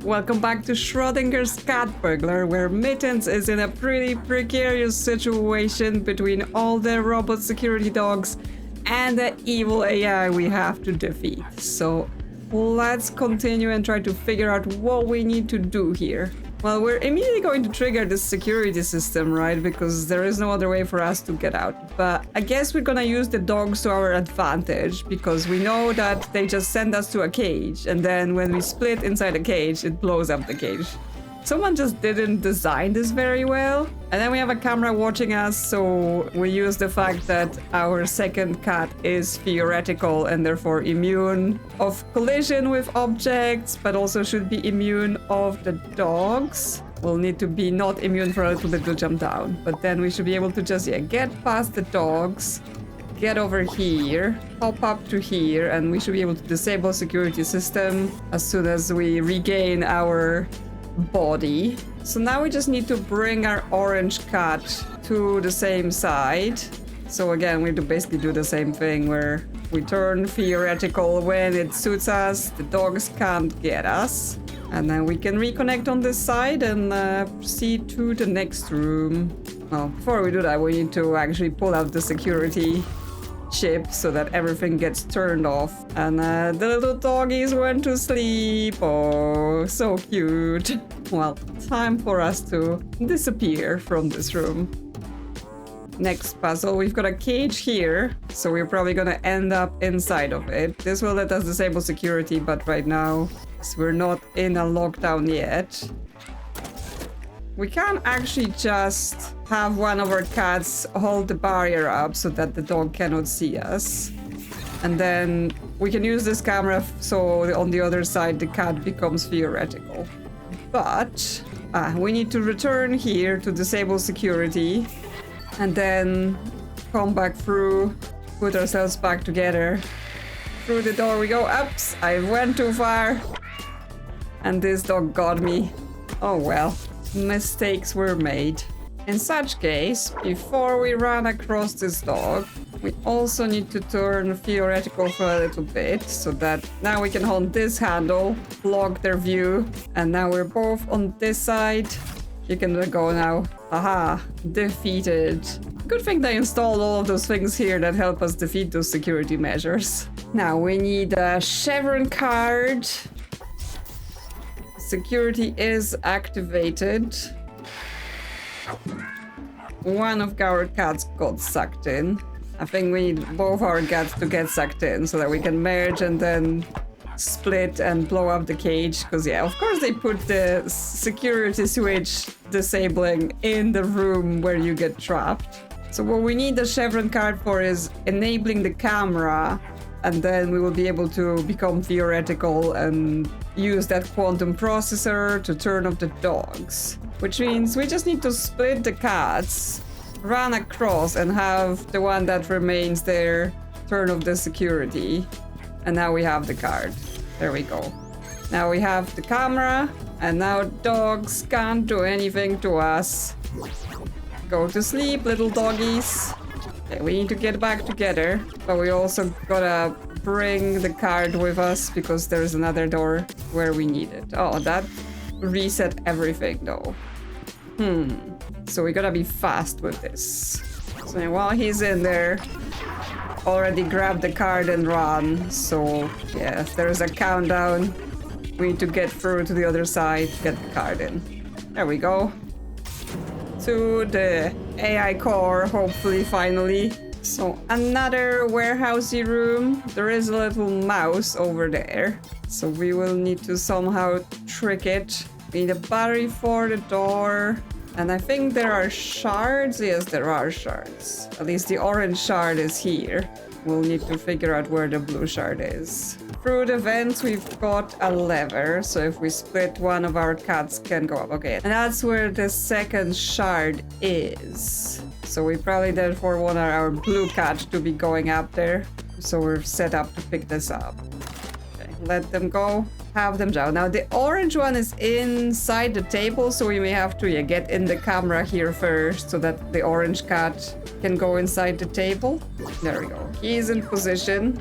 Welcome back to Schrodinger's cat burglar, where Mittens is in a pretty precarious situation between all the robot security dogs and the evil AI we have to defeat. So let's continue and try to figure out what we need to do here. Well, we're immediately going to trigger this security system, right? Because there is no other way for us to get out. But I guess we're gonna use the dogs to our advantage, because we know that they just send us to a cage, and then when we split inside a cage, it blows up the cage. Someone just didn't design this very well. And then we have a camera watching us, so we use the fact that our second cat is theoretical and therefore immune of collision with objects, but also should be immune of the dogs. We'll need to be not immune for a little bit to jump down, but then we should be able to just get past the dogs, get over here, hop up to here, and we should be able to disable security system as soon as we regain our body. So now we just need to bring our orange cat to the same side. So again, we have to basically do the same thing where we turn theoretical when it suits us. The dogs can't get us. And then we can reconnect on this side and proceed to the next room. Well, before we do that, we need to actually pull out the security chip so that everything gets turned off. And the little doggies went to sleep. Oh, so cute. Well, time for us to disappear from this room. Next puzzle, we've got a cage here, so we're probably gonna end up inside of it. This will let us disable security, but right now we're not in a lockdown yet. We can actually just have one of our cats hold the barrier up so that the dog cannot see us. And then we can use this camera so on the other side the cat becomes theoretical. But we need to return here to disable security and then come back through, put ourselves back together. Through the door we go. Oops, I went too far. And this dog got me. Oh well. Mistakes were made. In such case, before we run across this dog, we also need to turn theoretical for a little bit so that now we can hold this handle, block their view, and now we're both on this side. You can go now. Aha, defeated. Good thing they installed all of those things here that help us defeat those security measures. Now we need a chevron card. Security is activated. One of our cats got sucked in. I think we need both our cats to get sucked in so that we can merge and then split and blow up the cage. Because yeah, of course they put the security switch disabling in the room where you get trapped. So what we need the chevron card for is enabling the camera, and then we will be able to become theoretical and use that quantum processor to turn off the dogs. Which means we just need to split the cats, run across, and have the one that remains there turn off the security. And now we have the card. There we go. Now we have the camera, and now dogs can't do anything to us. Go to sleep, little doggies. Okay, we need to get back together, but we also gotta bring the card with us because there's another door where we need it. Oh, that reset everything though. So we gotta be fast with this. So while he's in there, already grab the card and run. So yeah, there's a countdown. We need to get through to the other side, get the card in. There we go. To the AI core, hopefully, finally. So another warehousey room. There is a little mouse over there. So we will need to somehow trick it. We need a battery for the door. And I think there are shards. Yes, there are shards. At least the orange shard is here. We'll need to figure out where the blue shard is. Through the vents, we've got a lever. So if we split, one of our cats can go up. Okay, and that's where the second shard is. So we probably therefore want our blue cat to be going up there. So we're set up to pick this up. Okay, let them go. Have them down. Now the orange one is inside the table, so we may have to get in the camera here first so that the orange cat can go inside the table. There we go. He's in position.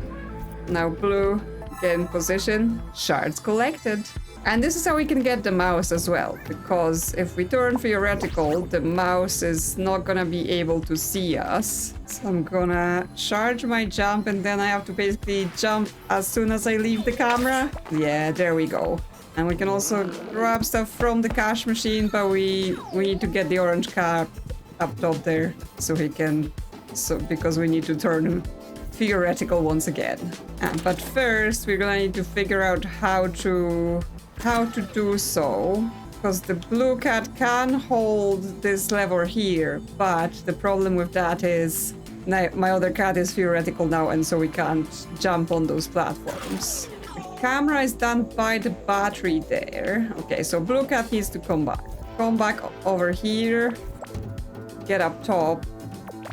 Now blue, get in position. Shards collected. And this is how we can get the mouse as well, because if we turn theoretical, the mouse is not gonna be able to see us. So I'm gonna charge my jump, and then I have to basically jump as soon as I leave the camera. Yeah, there we go. And we can also grab stuff from the cash machine, but we need to get the orange car up top there so he can, because we need to turn him theoretical once again. But first we're gonna need to figure out how to do so, because the blue cat can hold this lever here, but the problem with that is my other cat is theoretical now, and so we can't jump on those platforms. The camera is done by the battery there. Okay, so blue cat needs to come back. Come back over here, get up top,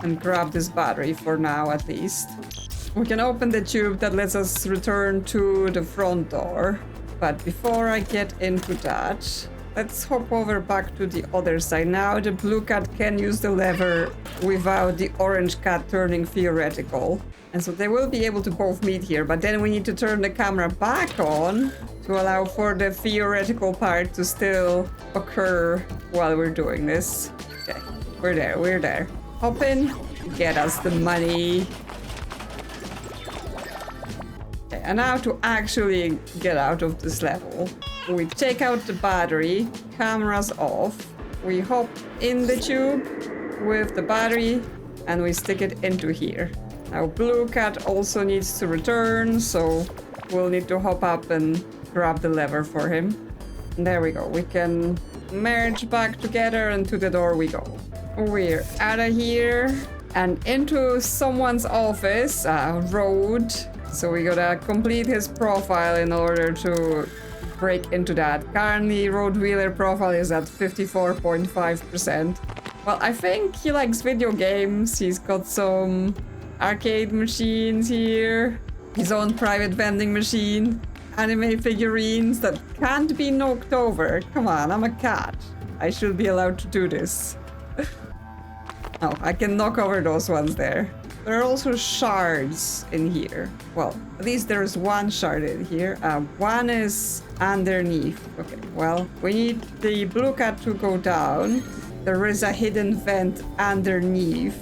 and grab this battery for now at least. We can open the tube that lets us return to the front door. But before I get into that, let's hop over back to the other side. Now the blue cat can use the lever without the orange cat turning theoretical. And so they will be able to both meet here, but then we need to turn the camera back on to allow for the theoretical part to still occur while we're doing this. Okay, we're there. Hop in, get us the money. Okay, and now to actually get out of this level, we take out the battery, camera's off, we hop in the tube with the battery, and we stick it into here. Now blue cat also needs to return, so we'll need to hop up and grab the lever for him. And there we go, we can merge back together, and to the door we go. We're out of here and into someone's office, Road. So we gotta complete his profile in order to break into that. Currently, Road Wheeler profile is at 54.5%. Well, I think he likes video games. He's got some arcade machines here, his own private vending machine, anime figurines that can't be knocked over. Come on, I'm a cat. I should be allowed to do this. Oh, I can knock over those ones there. There are also shards in here. Well, at least there's one shard in here. One is underneath. Okay, well, we need the blue cat to go down. There is a hidden vent underneath.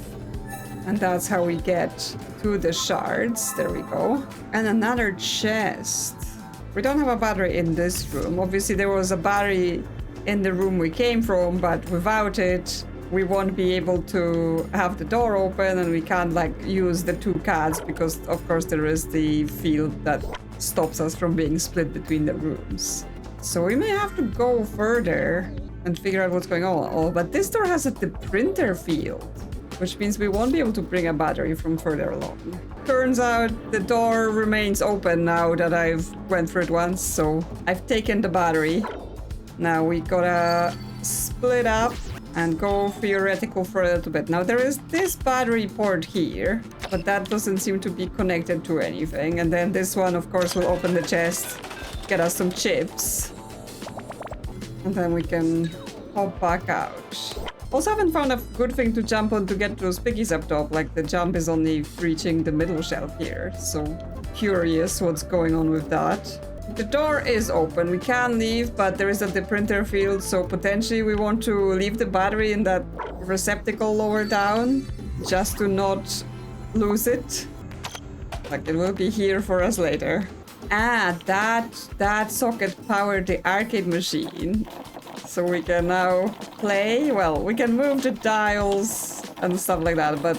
And that's how we get to the shards. There we go. And another chest. We don't have a battery in this room. Obviously, there was a battery in the room we came from, but without it, we won't be able to have the door open, and we can't use the two cats because of course there is the field that stops us from being split between the rooms. So we may have to go further and figure out what's going on. Oh, but this door has the printer field, which means we won't be able to bring a battery from further along. Turns out the door remains open now that I've went through it once, so I've taken the battery. Now we gotta split up and go theoretical for a little bit. Now there is this battery port here, but that doesn't seem to be connected to anything. And then this one, of course, will open the chest, get us some chips, and then we can hop back out. Also haven't found a good thing to jump on to get those piggies up top, like the jump is only reaching the middle shelf here, so curious what's going on with that. The door is open, we can leave, but there is the printer field, so potentially we want to leave the battery in that receptacle lower down, just to not lose it. Like, it will be here for us later. Ah, that socket powered the arcade machine. So we can now play. Well, we can move the dials and stuff like that, but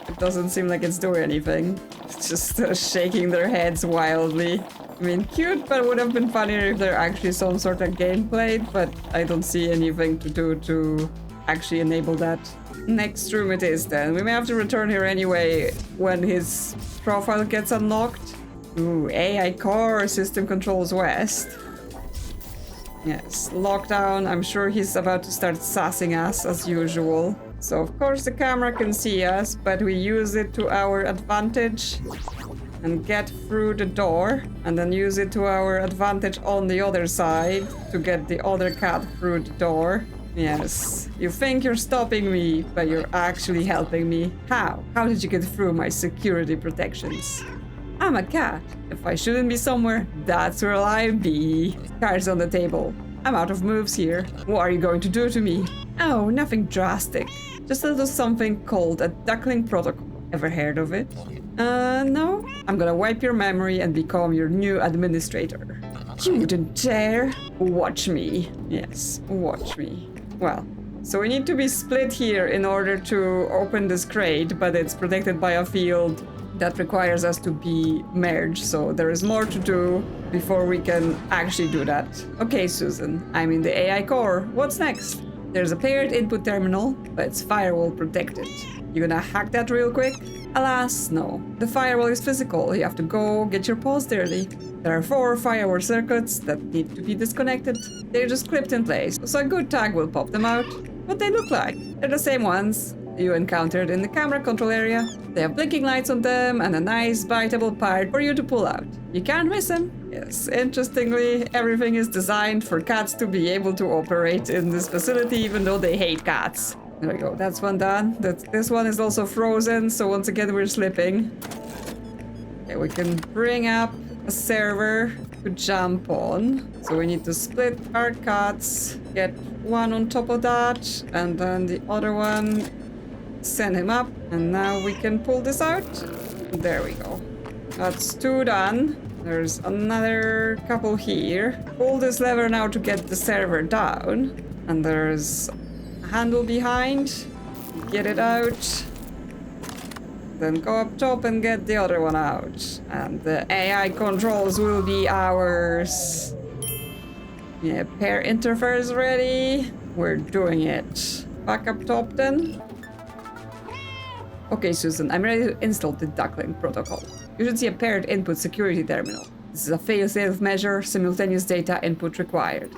it doesn't seem like it's doing anything. It's just shaking their heads wildly. I mean, cute, but it would have been funnier if there actually some sort of gameplay, but I don't see anything to do to actually enable that. Next room it is then. We may have to return here anyway when his profile gets unlocked. Ooh, AI core, system controls west. Yes, lockdown. I'm sure he's about to start sassing us as usual. So of course the camera can see us, but we use it to our advantage and get through the door, and then use it to our advantage on the other side to get the other cat through the door. Yes, you think you're stopping me, but you're actually helping me. How? How did you get through my security protections? I'm a cat. If I shouldn't be somewhere, that's where I be. Cards on the table. I'm out of moves here. What are you going to do to me? Oh, nothing drastic. Just a little something called a duckling protocol. Ever heard of it? No. I'm gonna wipe your memory and become your new administrator. You wouldn't dare. Watch me. Yes, watch me. Well, so we need to be split here in order to open this crate, but it's protected by a field that requires us to be merged, so there is more to do before we can actually do that. Okay, Susan, I'm in the AI core. What's next? There's a paired input terminal, but it's firewall protected. You gonna hack that real quick? Alas, no. The firewall is physical. You have to go get your paws dirty. There are 4 firewall circuits that need to be disconnected. They're just clipped in place, so a good tag will pop them out. What they look like? They're the same ones you encountered in the camera control area. They have blinking lights on them and a nice biteable part for you to pull out. You can't miss them. Yes, interestingly, everything is designed for cats to be able to operate in this facility even though they hate cats. There we go, that's one done. This one is also frozen, so once again we're slipping. Okay, we can bring up a server to jump on. So we need to split our cats, get one on top of that, and then the other one, send him up. And now we can pull this out. There we go. That's 2 done. There's another couple here. Pull this lever now to get the server down. And there's a handle behind. Get it out. Then go up top and get the other one out. And the AI controls will be ours. Yeah, pair interface ready. We're doing it. Back up top then. Okay, Susan, I'm ready to install the duckling protocol. You should see a paired input security terminal. This is a fail-safe measure, simultaneous data input required.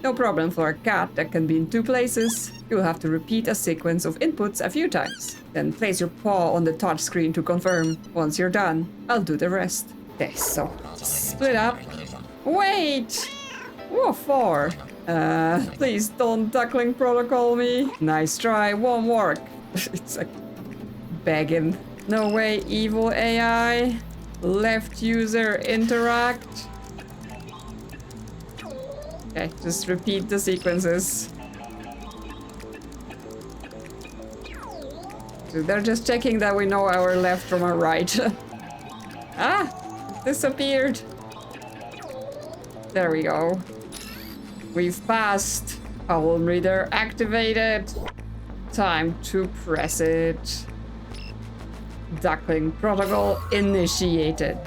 No problem for a cat that can be in 2 places. You'll have to repeat a sequence of inputs a few times. Then place your paw on the touch screen to confirm. Once you're done, I'll do the rest. Okay, so split up. Wait! Whoa, 4. Please don't duckling protocol me. Nice try, won't work. It's like begging. No way, evil AI. Left user interact. Okay, just repeat the sequences. So they're just checking that we know our left from our right. Ah! Disappeared. There we go. We've passed. Palm reader activated. Time to press it. Duckling protocol initiated.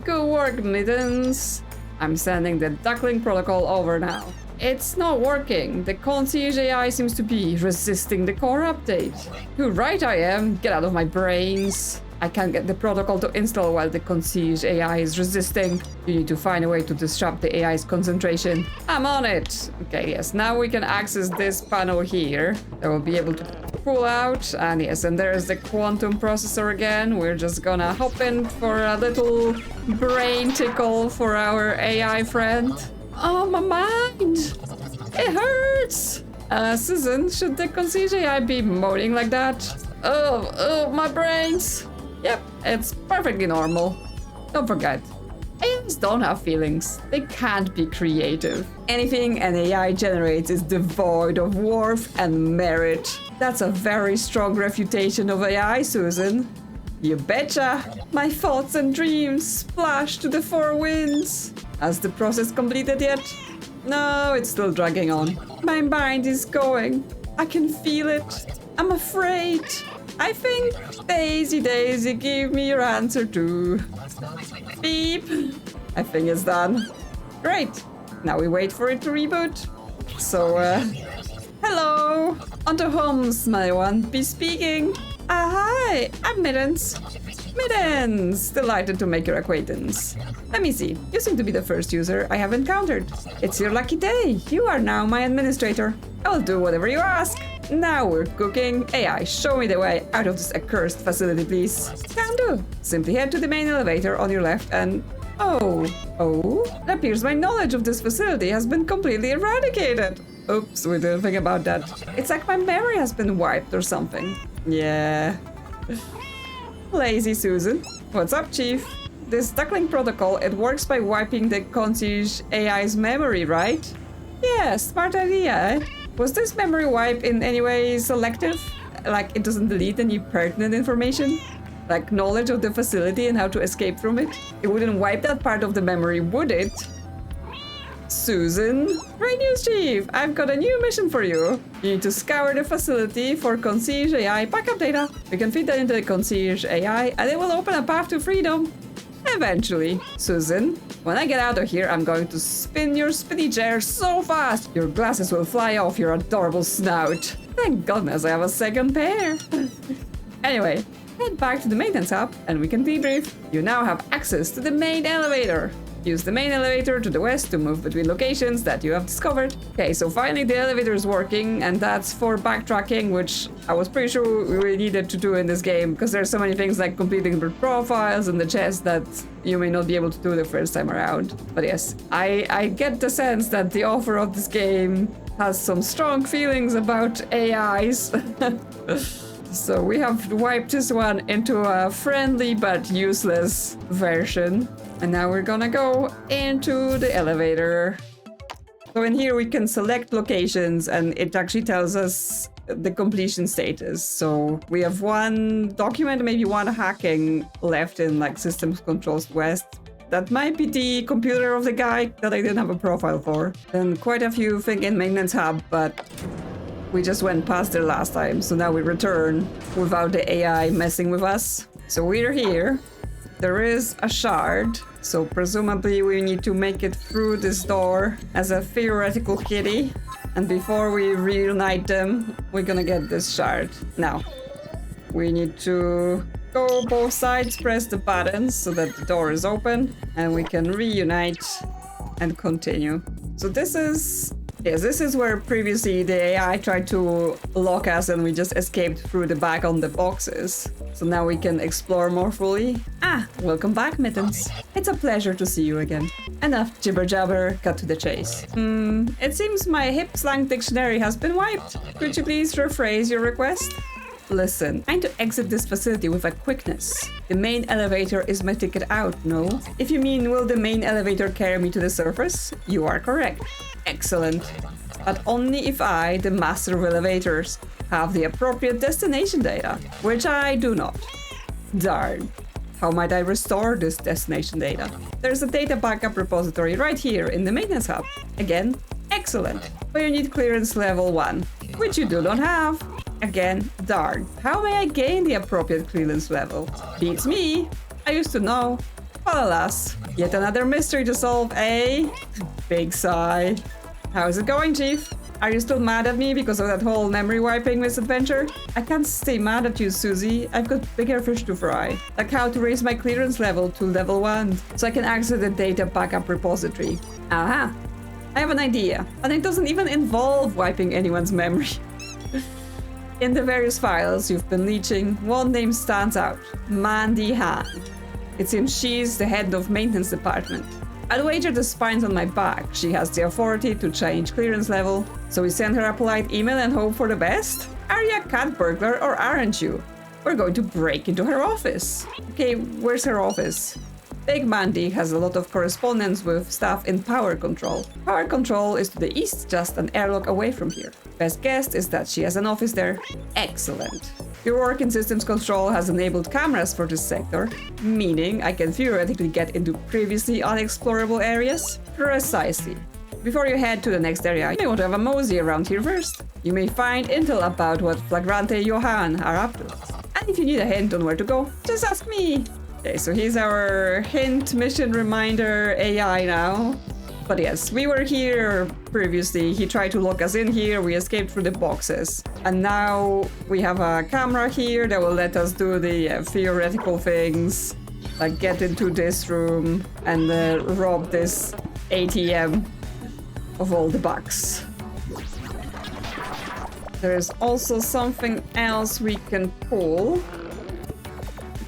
Good work, Mittens. I'm sending the duckling protocol over now. It's not working. The concierge AI seems to be resisting the core update. You're right, I am. Get out of my brains. I can't get the protocol to install while the concierge AI is resisting. You need to find a way to disrupt the AI's concentration. I'm on it. Okay, yes, now we can access this panel here. That will be able to pull out. And yes, and there's the quantum processor again. We're just gonna hop in for a little brain tickle for our AI friend. Oh, my mind! It hurts! Susan, should the concierge AI be moaning like that? Oh, my brains! Yep, it's perfectly normal. Don't forget, AIs don't have feelings. They can't be creative. Anything an AI generates is devoid of worth and merit. That's a very strong refutation of AI, Susan. You betcha! My thoughts and dreams splash to the 4 winds. Has the process completed yet? No, it's still dragging on. My mind is going. I can feel it. I'm afraid. I think Daisy, give me your answer too. Beep. I think it's done. Great. Now we wait for it to reboot. So, hello. On to homes, my one. Be speaking. Hi, I'm Mittens. Mittens! Delighted to make your acquaintance. Let me see. You seem to be the first user I have encountered. It's your lucky day. You are now my administrator. I will do whatever you ask. Now we're cooking. AI, show me the way out of this accursed facility, please. Can do. Simply head to the main elevator on your left and... Oh, it appears my knowledge of this facility has been completely eradicated. Oops, we didn't think about that. It's like my memory has been wiped or something. Yeah. Lazy Susan. What's up, Chief? this tackling protocol, it works by wiping the concierge AI's memory, right? Yeah, smart idea, eh? Was this memory wipe in any way selective? Like, it doesn't delete any pertinent information? Like knowledge of the facility and how to escape from it? It wouldn't wipe that part of the memory, would it? Susan? Great news, Chief! I've got a new mission for you. You need to scour the facility for concierge AI backup data. We can feed that into the concierge AI and it will open a path to freedom. Eventually. Susan, when I get out of here, I'm going to spin your spinny chair so fast your glasses will fly off your adorable snout. Thank goodness I have a second pair. Anyway, head back to the maintenance hub and we can debrief. You now have access to the main elevator. Use the main elevator to the west to move between locations that you have discovered. Okay, so finally the elevator is working, and that's for backtracking, which I was pretty sure we really needed to do in this game, because there's so many things like completing the profiles and the chests that you may not be able to do the first time around. But yes, I get the sense that the author of this game has some strong feelings about AIs. So we have wiped this one into a friendly but useless version. And now we're gonna go into the elevator. So in here we can select locations and it actually tells us the completion status. So we have one document, maybe one hacking left in like Systems Controls West. That might be the computer of the guy that I didn't have a profile for. Then quite a few things in Maintenance Hub, but we just went past there last time. So now we return without the AI messing with us. So we're here. There is a shard, so presumably we need to make it through this door as a theoretical kitty. And before we reunite them, we're gonna get this shard. Now, we need to go both sides, press the buttons so that the door is open, and we can reunite and continue. So this is... yes, this is where previously the AI tried to lock us and we just escaped through the back on the boxes. So now we can explore more fully. Ah, welcome back, Mittens. It's a pleasure to see you again. Enough jibber jabber, cut to the chase. It seems my hip slang dictionary has been wiped. Could you please rephrase your request? Listen, trying to exit this facility with a quickness. The main elevator is my ticket out, no? If you mean, will the main elevator carry me to the surface? You are correct. Excellent. But only if I, the master of elevators, have the appropriate destination data, which I do not. Darn. How might I restore this destination data? There's a data backup repository right here in the maintenance hub. Again, excellent. But you need clearance level 1, which you do not have. Again, darn. How may I gain the appropriate clearance level? Beats me. I used to know. But alas, yet another mystery to solve, eh? Big sigh. How's it going, Chief? Are you still mad at me because of that whole memory wiping misadventure? I can't stay mad at you, Susie. I've got bigger fish to fry. Like how to raise my clearance level to level 1, so I can access the data backup repository. Aha! I have an idea, and it doesn't even involve wiping anyone's memory. In the various files you've been leeching, one name stands out. Mandy Han. It seems she's the head of maintenance department. I'd wager the spine's on my back. She has the authority to change clearance level. So we send her a polite email and hope for the best? Are you a cat burglar or aren't you? We're going to break into her office. Okay, where's her office? Big Mandy has a lot of correspondence with staff in Power Control. Power Control is to the east, just an airlock away from here. Best guess is that she has an office there. Excellent. Your work in Systems Control has enabled cameras for this sector, meaning I can theoretically get into previously unexplorable areas? Precisely. Before you head to the next area, you may want to have a mosey around here first. You may find intel about what Flagrante Johan are up to. And if you need a hint on where to go, just ask me. Okay, so he's our hint mission reminder AI now. But yes, we were here previously. He tried to lock us in here. We escaped through the boxes. And now we have a camera here that will let us do the theoretical things. Like get into this room and rob this ATM of all the bucks. There's also something else we can pull.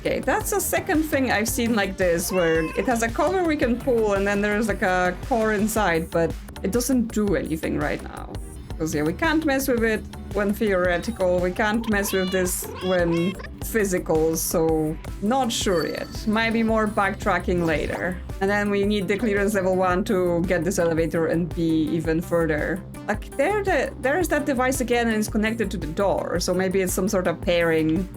Okay, that's a second thing I've seen like this, where it has a cover we can pull and then there's like a core inside, but it doesn't do anything right now. Because yeah, we can't mess with it when theoretical, we can't mess with this when physical, so not sure yet. Might be more backtracking later. And then we need the clearance level 1 to get this elevator and be even further. Like there's that device again and it's connected to the door, so maybe it's some sort of pairing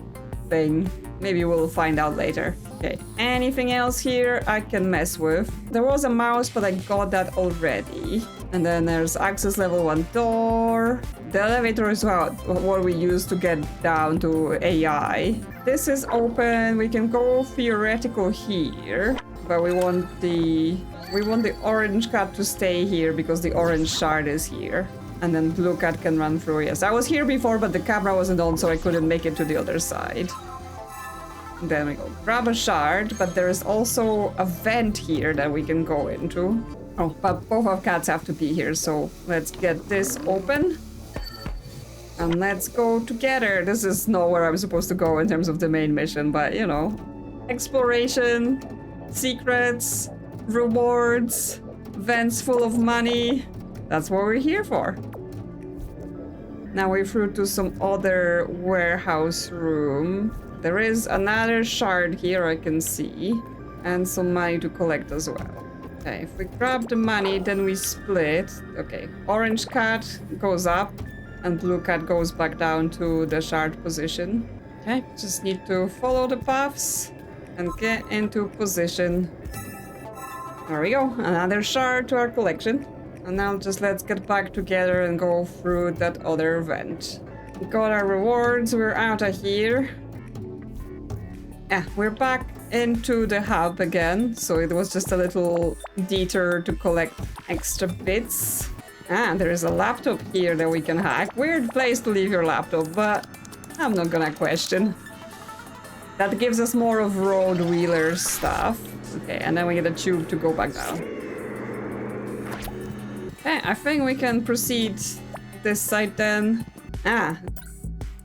thing. Maybe we'll find out later. Okay, anything else here I can mess with? There was a mouse, but I got that already. And then there's access level 1 door. The elevator is what we use to get down to AI. This is open. We can go theoretical here, but we want the orange cat to stay here because the orange shard is here. And then blue cat can run through. Yes, I was here before, but the camera wasn't on, so I couldn't make it to the other side. Then we go grab a shard, but there is also a vent here that we can go into. Oh, but both our cats have to be here, so let's get this open. And let's go together. This is not where I'm supposed to go in terms of the main mission, but you know. Exploration, secrets, rewards, vents full of money. That's what we're here for. Now we're through to some other warehouse room. There is another shard here I can see, and some money to collect as well. Okay, if we grab the money, then we split. Okay, orange cat goes up, and blue cat goes back down to the shard position. Okay, just need to follow the paths and get into position. There we go, another shard to our collection. And now just let's get back together and go through that other vent. We got our rewards, we're out of here. Yeah, we're back into the hub again, so it was just a little detour to collect extra bits. And there is a laptop here that we can hack. Weird place to leave your laptop, but I'm not gonna question. That gives us more of road wheeler stuff. Okay, and then we get a tube to go back down. Okay, I think we can proceed this side then.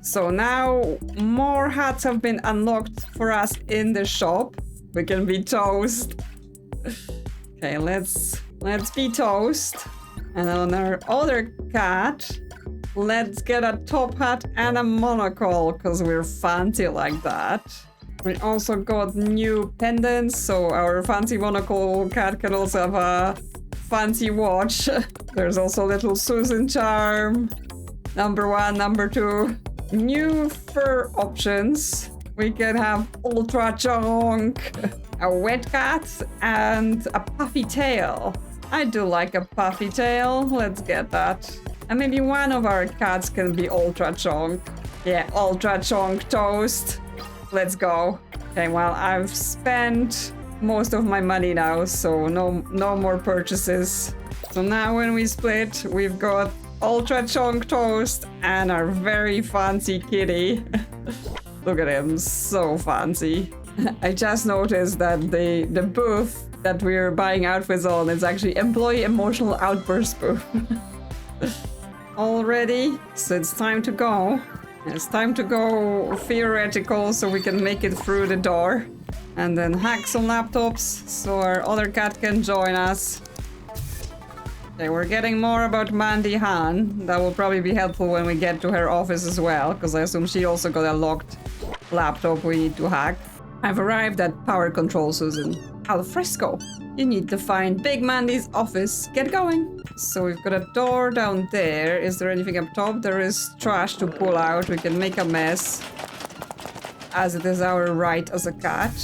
So now more hats have been unlocked for us in the shop. We can be toast. Okay, let's be toast. And on our other cat, let's get a top hat and a monocle, because we're fancy like that. We also got new pendants, so our fancy monocle cat can also have a fancy watch. There's also little Susan charm. Number 1, number 2. New fur options. We can have ultra chunk, a wet cat, and a puffy tail. I do like a puffy tail. Let's get that. And maybe one of our cats can be ultra chunk. Yeah, ultra chunk toast. Let's go. Okay, well, I've spent most of my money now, so no more purchases. So now when we split, we've got ultra chunk toast and our very fancy kitty. Look at him, so fancy. I just noticed that the booth that we're buying outfits on is actually employee emotional outburst booth. Already, so it's time to go. It's time to go theoretical so we can make it through the door. And then hack some laptops so our other cat can join us. Okay, we're getting more about Mandy Han. That will probably be helpful when we get to her office as well, because I assume she also got a locked laptop we need to hack. I've arrived at Power Control, Susan. Al fresco. You need to find Big Mandy's office. Get going. So we've got a door down there. Is there anything up top? There is trash to pull out. We can make a mess, as it is our right as a cat.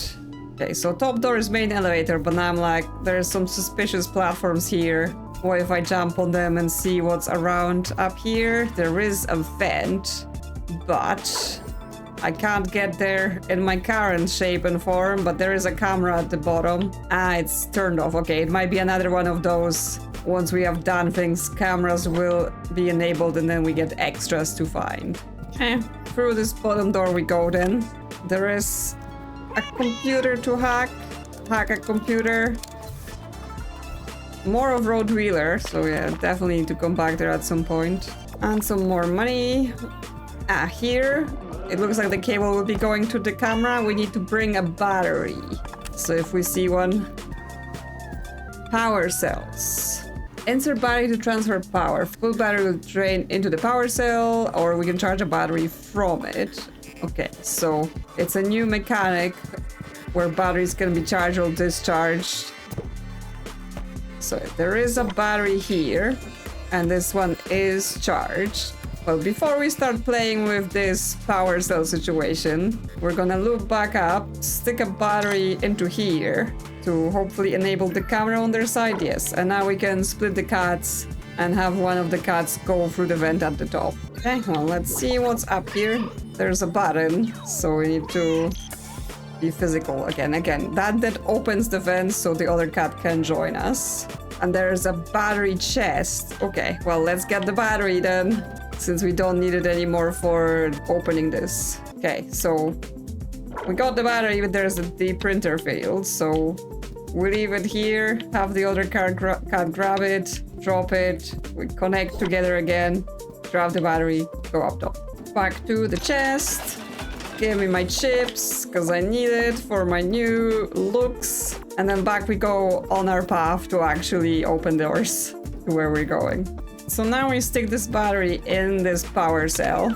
Okay, so top door is main elevator, but now I'm like, there's some suspicious platforms here. What if I jump on them and see what's around up here? There is a vent, but I can't get there in my current shape and form, but there is a camera at the bottom. It's turned off. Okay, it might be another one of those. Once we have done things, cameras will be enabled and then we get extras to find. Through this bottom door we go then. There is a computer to hack. Hack a computer. More of Road Wheeler, so yeah, definitely need to come back there at some point. And some more money. Here, it looks like the cable will be going to the camera. We need to bring a battery. So if we see one, power cells. Insert battery to transfer power. Full battery will drain into the power cell, or we can charge a battery from it. Okay, so it's a new mechanic where batteries can be charged or discharged. So there is a battery here, and this one is charged. Well, before we start playing with this power cell situation, we're gonna loop back up, stick a battery into here to hopefully enable the camera on their side. Yes, and now we can split the cats and have one of the cats go through the vent at the top. Okay, well, let's see what's up here. There's a button, so we need to be physical again. That opens the vent so the other cat can join us. And there's a battery chest. Okay, well, let's get the battery then, since we don't need it anymore for opening this. Okay, so we got the battery, but there's a deep printer field, so we leave it here, have the other cat grab it, drop it, we connect together again, grab the battery, go up top. Back to the chest, give me my chips, because I need it for my new looks, and then back we go on our path to actually open doors to where we're going. So now we stick this battery in this power cell.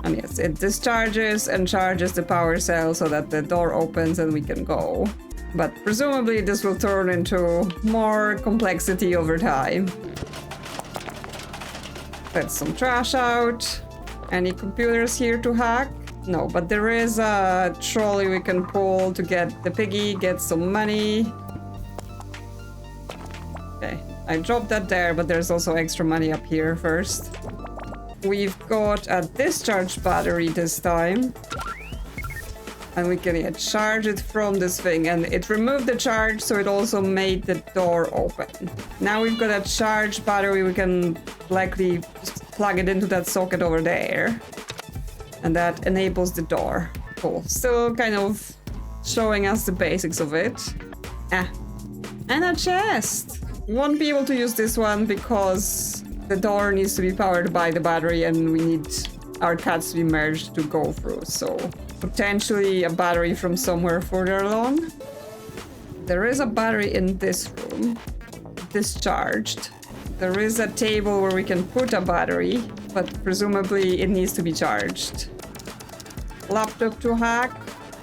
And yes, it discharges and charges the power cell so that the door opens and we can go. But presumably this will turn into more complexity over time. Let some trash out. Any computers here to hack? No, but there is a trolley we can pull to get the piggy, get some money. Okay, I dropped that there, but there's also extra money up here first. We've got a discharge battery this time. And we can charge it from this thing. And it removed the charge, so it also made the door open. Now we've got a charged battery, we can likely plug it into that socket over there. And that enables the door. Cool. Still kind of showing us the basics of it. Ah. And a chest! Won't be able to use this one because the door needs to be powered by the battery and we need our cats to be merged to go through. So potentially a battery from somewhere further along. There is a battery in this room. Discharged. There is a table where we can put a battery, but presumably it needs to be charged. Laptop to hack.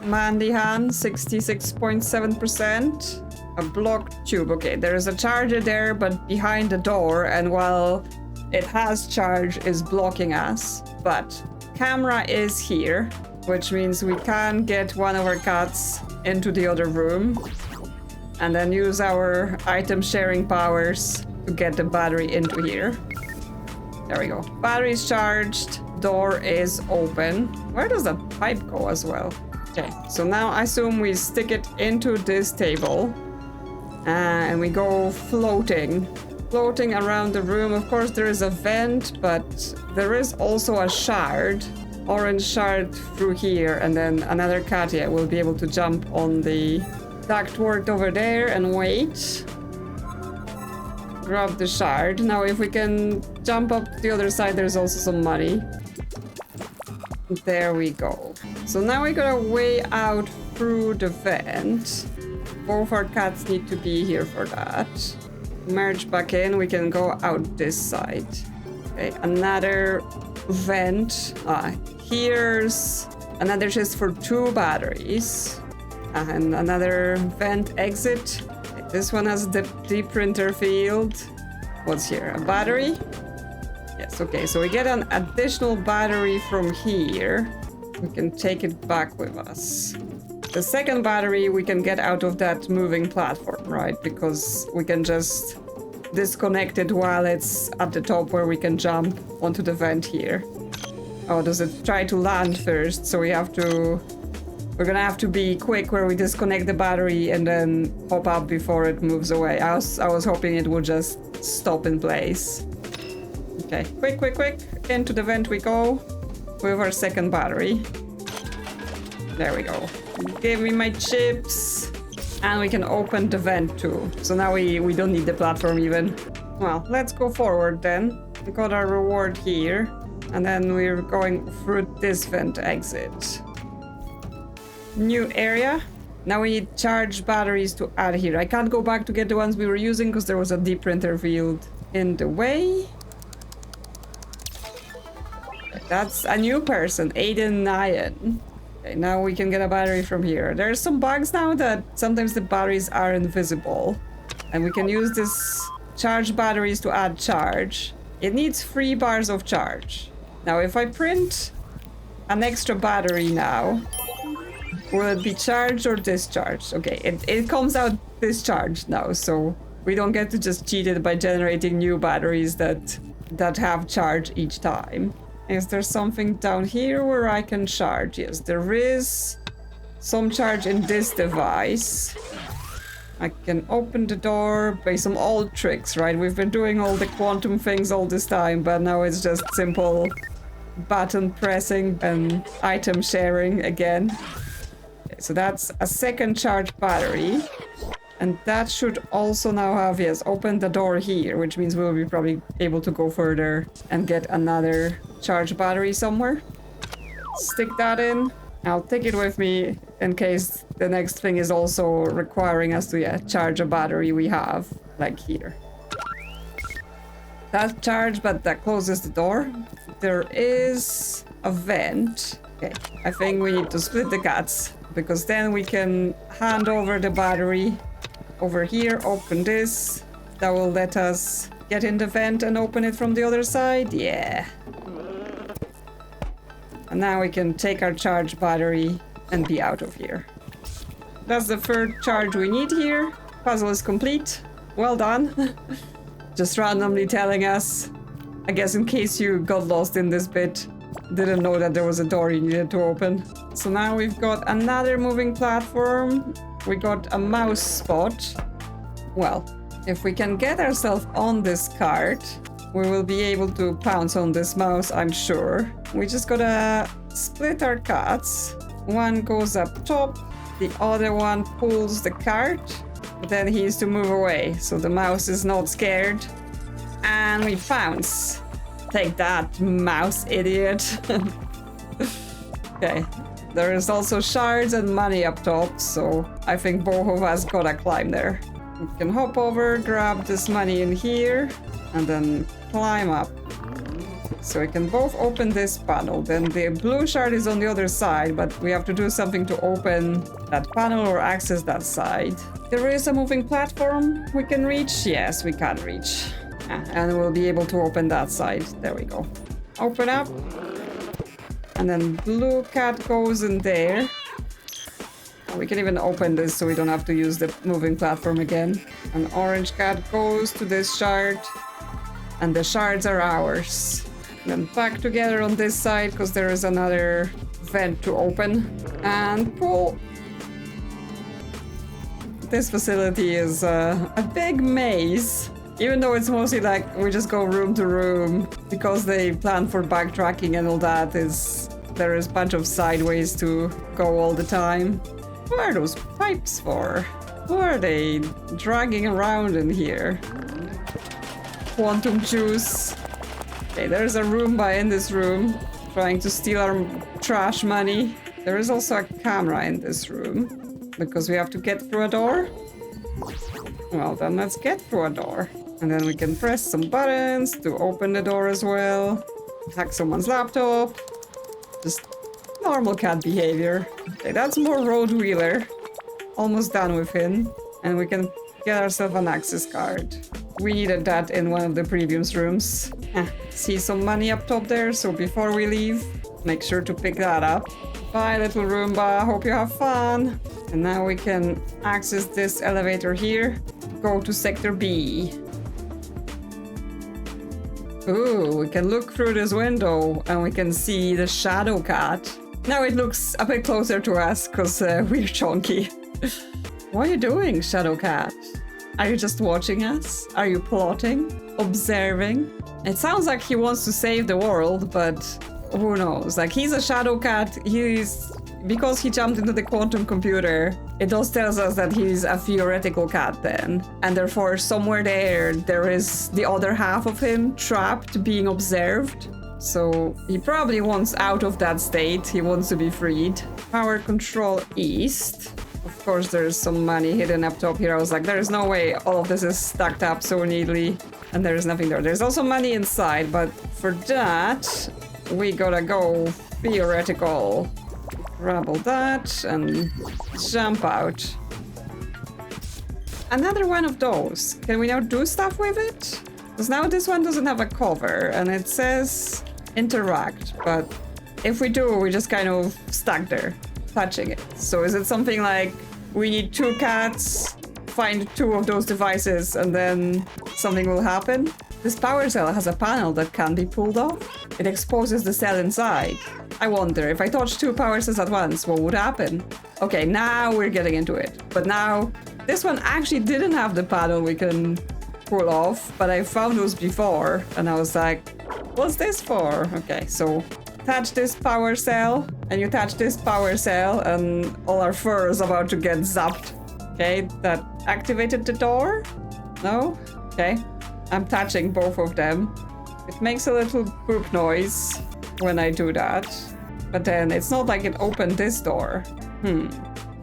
Mandy hand, 66.7%. A blocked tube. Okay, there is a charger there, but behind the door, and while it has charge, is blocking us. But camera is here, which means we can get one of our cats into the other room and then use our item sharing powers to get the battery into here. There we go. Battery is charged. Door is open. Where does the pipe go as well? Okay, so now I assume we stick it into this table and we go floating around the room. Of course, there is a vent, but there is also a shard, orange shard through here, and then another cat here will be able to jump on the ductwork over there and wait. Grab the shard. Now if we can jump up to the other side, there's also some money. There we go. So now we got a way out through the vent. Both our cats need to be here for that. Merge back in, we can go out this side. Okay, another vent. Here's another chest for 2 batteries. And another vent exit. Okay, this one has the deep printer field. What's here? A battery? Yes, okay, so we get an additional battery from here. We can take it back with us. The second battery we can get out of that moving platform, right? Because we can just disconnect it while it's at the top where we can jump onto the vent here. Oh, does it try to land first? So we're gonna have to be quick where we disconnect the battery and then hop up before it moves away. I was hoping it would just stop in place. Okay, quick. Into the vent we go with our second battery. There we go. Give me my chips. And we can open the vent too. So now we don't need the platform even. Well, let's go forward then. We got our reward here. And then we're going through this vent exit. New area. Now we need charged batteries to add here. I can't go back to get the ones we were using because there was a deep printer field in the way. That's a new person, Aiden Nyan. Okay, now we can get a battery from here. There's some bugs now that sometimes the batteries are invisible. And we can use this charged batteries to add charge. It needs 3 bars of charge. Now if I print an extra battery now, will it be charged or discharged? Okay, it comes out discharged now, so we don't get to just cheat it by generating new batteries that have charge each time. Is there something down here where I can charge? Yes, there is some charge in this device. I can open the door by some old tricks, right? We've been doing all the quantum things all this time, but now it's just simple button pressing and item sharing again. Okay, so that's a second charge battery. And that should also now have, yes, open the door here, which means we'll be probably able to go further and get another charge battery somewhere. Stick that in. I'll take it with me in case the next thing is also requiring us to, yeah, charge a battery we have, like here. That's charged, but that closes the door. There is a vent. Okay, I think we need to split the cats, because then we can hand over the battery over here, open this. That will let us get in the vent and open it from the other side. Yeah. And now we can take our charge battery and be out of here. That's the third charge we need here. Puzzle is complete. Well done. Just randomly telling us. I guess in case you got lost in this bit, didn't know that there was a door you needed to open. So now we've got another moving platform. We got a mouse spot. Well, if we can get ourselves on this cart, we will be able to pounce on this mouse, I'm sure. We just gotta split our cats. One goes up top, the other one pulls the cart, but then he needs to move away, so the mouse is not scared. And we pounce. Take that, mouse idiot. Okay. There is also shards and money up top, so I think both of us gotta climb there. We can hop over, grab this money in here, and then climb up. So we can both open this panel. Then the blue shard is on the other side, but we have to do something to open that panel or access that side. There is a moving platform we can reach. Yes, we can reach. And we'll be able to open that side. There we go. Open up. And then blue cat goes in there. We can even open this so we don't have to use the moving platform again. An orange cat goes to this shard. And the shards are ours. Then back together on this side because there is another vent to open. And pull. This facility is a big maze. Even though it's mostly like we just go room to room, because they plan for backtracking and all that, there is a bunch of sideways to go all the time. What are those pipes for? Who are they dragging around in here? Quantum juice. Okay, there's a Roomba in this room trying to steal our trash money. There is also a camera in this room because we have to get through a door. Well, then let's get through a door. And then we can press some buttons to open the door as well. Hack someone's laptop. Just normal cat behavior. Okay, that's more Road Wheeler. Almost done with him. And we can get ourselves an access card. We needed that in one of the previous rooms. See some money up top there, so before we leave, make sure to pick that up. Bye, little Roomba. Hope you have fun. And now we can access this elevator here. Go to Sector B. Ooh, we can look through this window and we can see the shadow cat. Now it looks a bit closer to us because we're chunky. What are you doing, shadow cat? Are you just watching us? Are you plotting? Observing? It sounds like he wants to save the world, but who knows? Like, he's a shadow cat. Because he jumped into the quantum computer, it does tells us that he's a theoretical cat then. And therefore, somewhere there is the other half of him trapped, being observed. So he probably wants out of that state. He wants to be freed. Power control east. Of course, there's some money hidden up top here. I was like, there's no way all of this is stacked up so neatly. And there's nothing there. There's also money inside, but for that, we gotta go theoretical. Grab all that and jump out. Another one of those. Can we now do stuff with it? Because now this one doesn't have a cover and it says interact, but if we do, we just kind of stuck there, touching it. So is it something like we need 2 cats, find 2 of those devices, and then something will happen? This power cell has a panel that can be pulled off. It exposes the cell inside. I wonder, if I touch 2 power cells at once, what would happen? Okay, now we're getting into it. But now, this one actually didn't have the panel we can pull off, but I found those before, and I was like, what's this for? Okay, so touch this power cell, and you touch this power cell, and all our fur is about to get zapped. Okay, that activated the door? No? Okay, I'm touching both of them. It makes a little poop noise when I do that, but then it's not like it opened this door.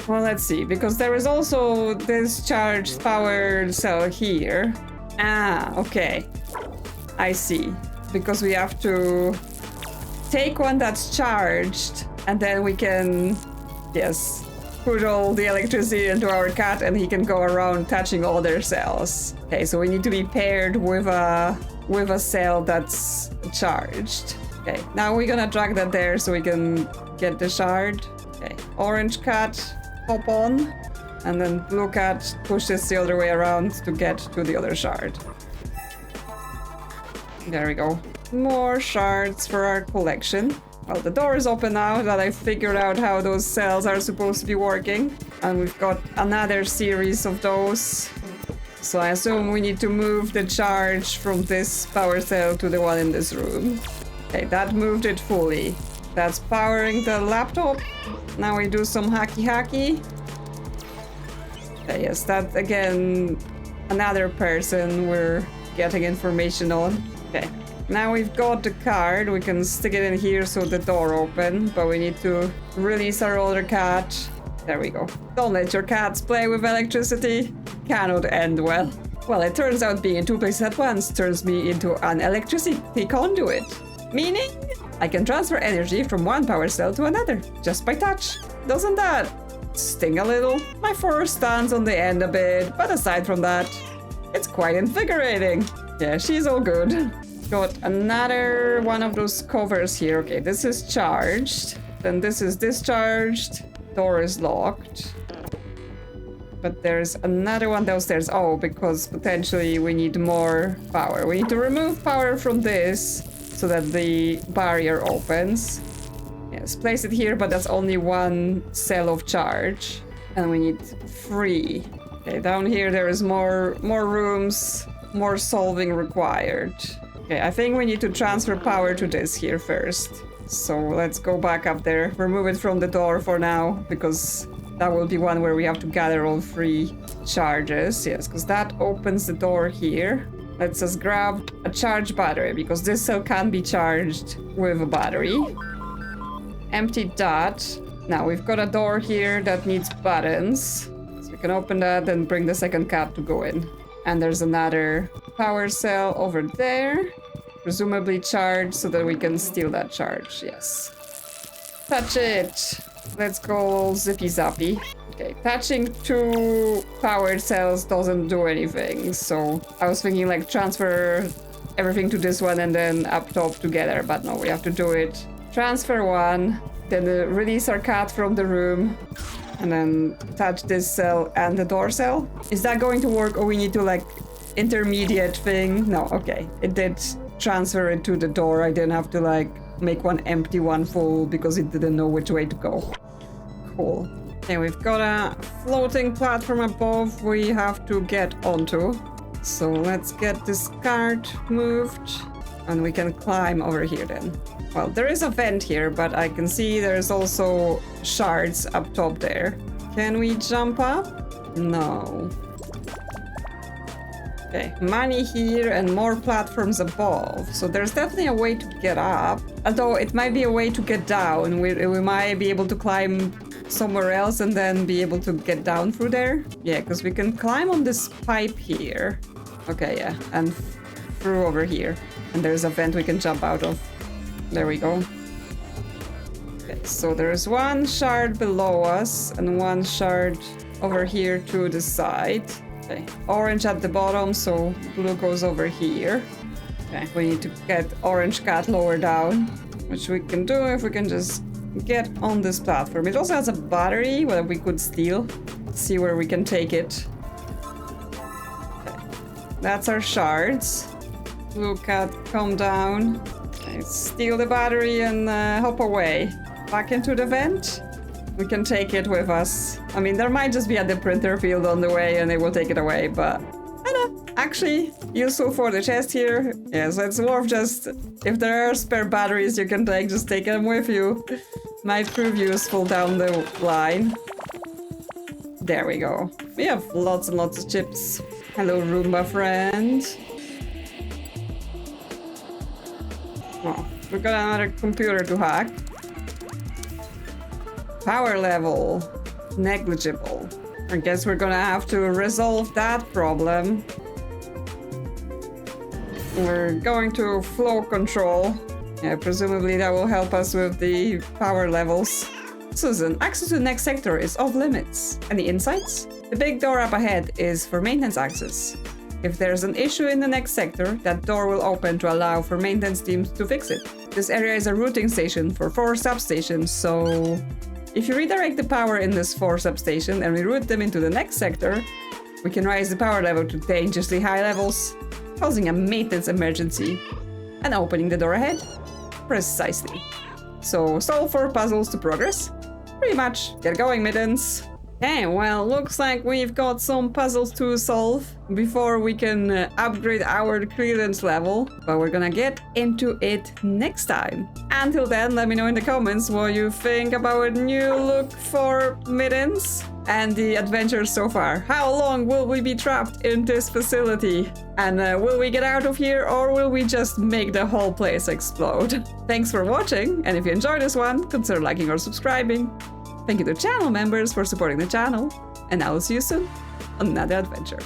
Well, let's see, because there is also this charged power cell here. Ah, okay. I see. Because we have to take one that's charged, and then we can, yes, put all the electricity into our cat, and he can go around touching all their cells. Okay, so we need to be paired with a cell that's charged. Okay, now we're gonna drag that there so we can get the shard. Okay, orange cat, hop on, and then blue cat, push this the other way around to get to the other shard. There we go. More shards for our collection. Well, the door is open now that I've figured out how those cells are supposed to be working. And we've got another series of those. So I assume we need to move the charge from this power cell to the one in this room. Okay, that moved it fully. That's powering the laptop. Now we do some hacky. Okay, yes, that again, another person we're getting information on. Okay, now we've got the card. We can stick it in here so the door open, but we need to release our older cat. There we go. Don't let your cats play with electricity. Cannot end well. Well, it turns out being in 2 places at once turns me into an electricity conduit. Meaning, I can transfer energy from one power cell to another, just by touch. Doesn't that sting a little? My fur stands on the end a bit, but aside from that, it's quite invigorating. Yeah, she's all good. Got another one of those covers here. Okay, this is charged. Then this is discharged. Door is locked. But there's another one downstairs. Oh, because potentially we need more power. We need to remove power from this so that the barrier opens. Yes, place it here, but that's only 1 cell of charge. And we need 3. Okay, down here there is more rooms, more solving required. Okay, I think we need to transfer power to this here first. So let's go back up there, remove it from the door for now, because that will be one where we have to gather all 3 charges. Yes, because that opens the door here. Let's just grab a charged battery, because this cell can be charged with a battery. Empty that. Now we've got a door here that needs buttons. So we can open that and bring the second cat to go in. And there's another power cell over there, presumably charged so that we can steal that charge. Yes. Touch it. Let's go zippy zappy. Okay, touching 2 powered cells doesn't do anything. So I was thinking like transfer everything to this one and then up top together. But no, we have to do it. Transfer 1, then release our cat from the room. And then touch this cell and the door cell. Is that going to work, or we need to like intermediate thing? No, okay. It did transfer it to the door. I didn't have to like make one empty, one full, because it didn't know which way to go. Cool. Okay, we've got a floating platform above we have to get onto. So let's get this cart moved and we can climb over here then. Well, there is a vent here, but I can see there's also shards up top there. Can we jump up? No. Okay, money here and more platforms above. So there's definitely a way to get up. Although it might be a way to get down. We might be able to climb somewhere else and then be able to get down through there? Yeah, because we can climb on this pipe here. Okay, yeah, and through over here. And there's a vent we can jump out of. There we go. Okay, so there's one shard below us and one shard over here to the side. Okay, orange at the bottom, so blue goes over here. Okay, we need to get orange cat lower down, which we can do if we can just get on this platform. It also has a battery that we could steal. Let's see where we can take it. Okay, that's our shards. Blue cat, come down. Okay, steal the battery and hop away. Back into the vent. We can take it with us. I mean, there might just be at the printer field on the way and they will take it away, but I don't know. Actually, useful for the chest here. Yeah, so it's more of just, if there are spare batteries you can take, just take them with you. Might prove useful down the line. There we go. We have lots and lots of chips. Hello, Roomba friend. Oh, we got another computer to hack. Power level, negligible. I guess we're gonna have to resolve that problem. We're going to flow control. Yeah, presumably that will help us with the power levels. Susan, access to the next sector is off limits. Any insights? The big door up ahead is for maintenance access. If there's an issue in the next sector, that door will open to allow for maintenance teams to fix it. This area is a routing station for 4 substations, so if you redirect the power in this 4 substation and reroute them into the next sector, we can raise the power level to dangerously high levels, causing a maintenance emergency and opening the door ahead. Precisely. So, solve 4 puzzles to progress. Pretty much. Get going, Mittens. Okay, well, looks like we've got some puzzles to solve before we can upgrade our clearance level, but we're gonna get into it next time. Until then, let me know in the comments what you think about a new look for Mittens and the adventure so far. How long will we be trapped in this facility? And will we get out of here or will we just make the whole place explode? Thanks for watching, and if you enjoyed this one, consider liking or subscribing. Thank you to channel members for supporting the channel, and I will see you soon on another adventure.